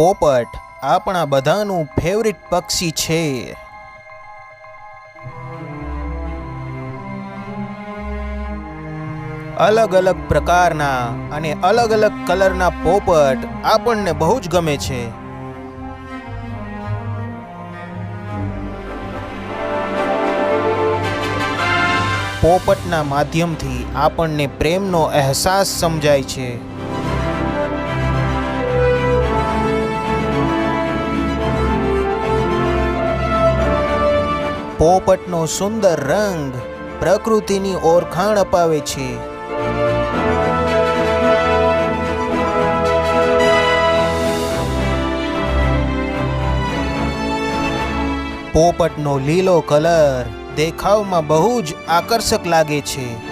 પોપટ આપણા બધાનું ફેવરિટ પક્ષી છે. અલગ અલગ પ્રકારના અને અલગ અલગ કલરના પોપટ આપણને બહુ જ ગમે છે. પોપટના માધ્યમથી આપણને પ્રેમનો અહેસાસ સમજાય છે. પોપટનો સુંદર રંગ પ્રકૃતિની ઓળખાણ અપાવે છે. પોપટનો લીલો કલર દેખાવમાં બહુ જ આકર્ષક લાગે છે.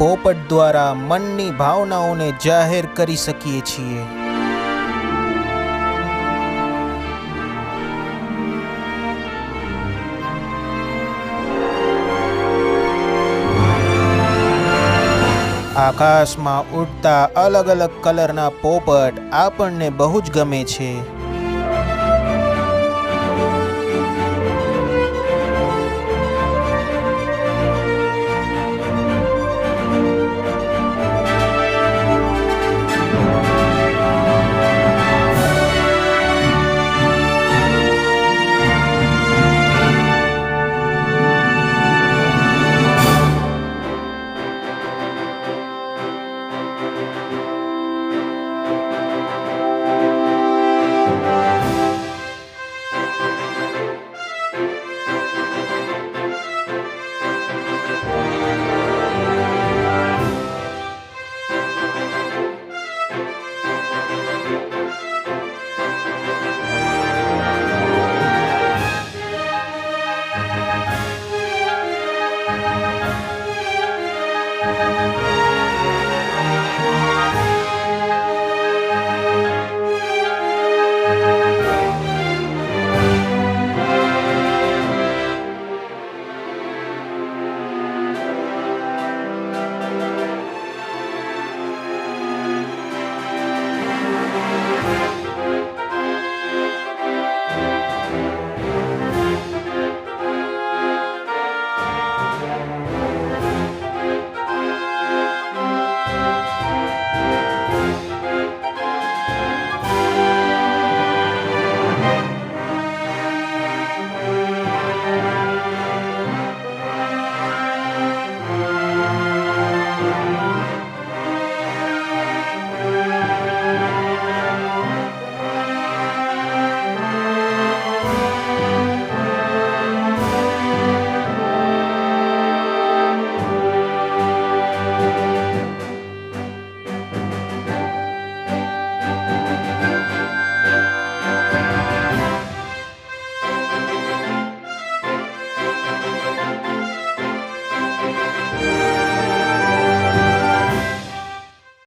પોપટ દ્વારા મનની ભાવનાઓને જાહેર કરી શકીએ છીએ. આકાશમાં ઉડતા અલગ અલગ કલરના પોપટ આપણને બહુ જ ગમે છે.